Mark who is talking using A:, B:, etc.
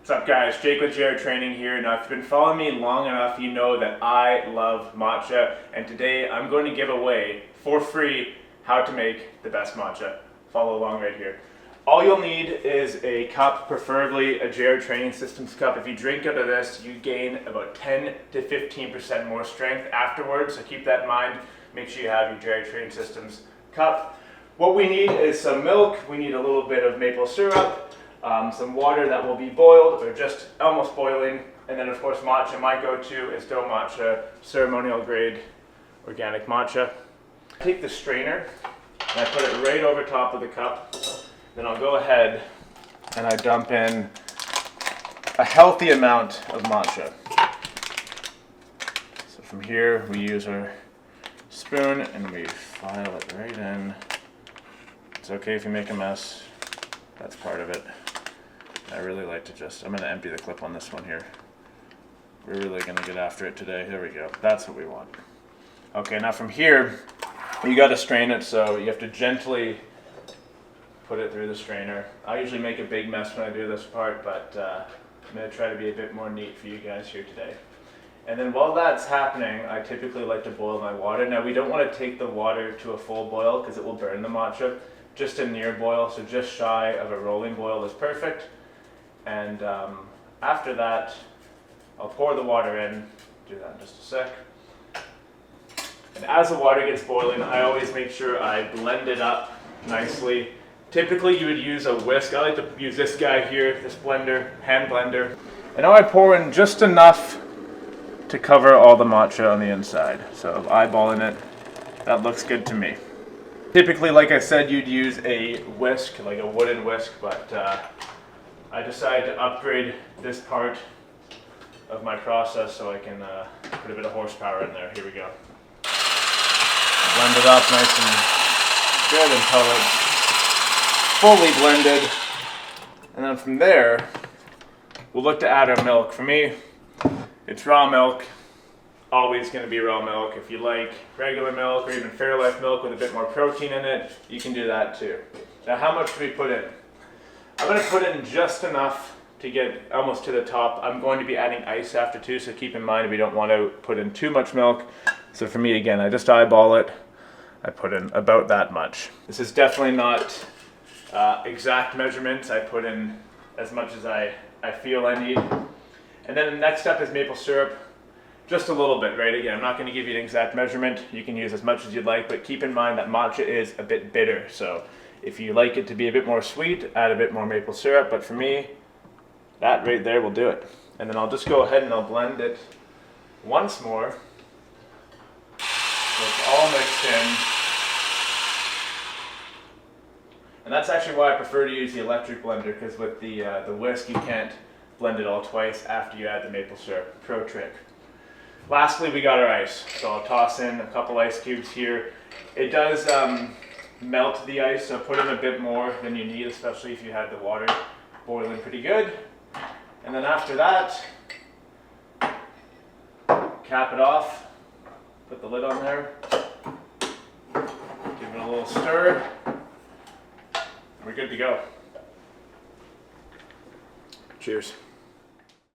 A: What's up guys, Jake with JR Training here. Now if you've been following me long enough, you know that I love matcha, and today I'm going to give away for free how to make the best matcha. Follow along right here. All you'll need is a cup, preferably a JR Training Systems cup. If you drink out of this, you gain about 10 to 15% more strength afterwards, so keep that in mind. Make sure you have your JR Training Systems cup. What we need is some milk, we need a little bit of maple syrup, some water that will be boiled or just almost boiling, and then of course matcha. My go-to is dough matcha, ceremonial grade organic matcha. I take the strainer and I put it right over top of the cup. Then I'll go ahead and I dump in a healthy amount of matcha. So from here we use our spoon and we file it right in. It's okay if you make a mess, that's part of it. I really like to I'm going to empty the clip on this one here. We're really going to get after it today. There we go. That's what we want. Okay, now from here, you got to strain it, so you have to gently put it through the strainer. I usually make a big mess when I do this part, but I'm going to try to be a bit more neat for you guys here today. And then while that's happening, I typically like to boil my water. Now we don't want to take the water to a full boil because it will burn the matcha. Just a near boil, so just shy of a rolling boil is perfect. And after that, I'll pour the water in. Do that in just a sec. And as the water gets boiling, I always make sure I blend it up nicely. Typically you would use a whisk. I like to use this guy here, this blender, hand blender. And now I pour in just enough to cover all the matcha on the inside. So eyeballing it, that looks good to me. Typically, like I said, you'd use a whisk, like a wooden whisk, but I decided to upgrade this part of my process so I can put a bit of horsepower in there. Here we go. Blend it up nice and good until it's fully blended. And then from there, we'll look to add our milk. For me, it's raw milk. Always going to be raw milk. If you like regular milk or even Fairlife milk with a bit more protein in it, you can do that too. Now how much do we put in? I'm going to put in just enough to get almost to the top. I'm going to be adding ice after too, so keep in mind we don't want to put in too much milk. So for me, again, I just eyeball it. I put in about that much. This is definitely not exact measurements. I put in as much as I feel I need. And then the next step is maple syrup. Just a little bit, right? Again, I'm not going to give you an exact measurement. You can use as much as you'd like, but keep in mind that matcha is a bit bitter. So if you like it to be a bit more sweet, add a bit more maple syrup. But for me, that right there will do it. And then I'll just go ahead and I'll blend it once more. So it's all mixed in. And that's actually why I prefer to use the electric blender, because with the whisk, you can't blend it all twice after you add the maple syrup. Pro trick. Lastly, we got our ice. So I'll toss in a couple ice cubes here. It does melt the ice, so put in a bit more than you need, especially if you had the water boiling pretty good. And then after that, cap it off, put the lid on there, give it a little stir, and we're good to go. Cheers.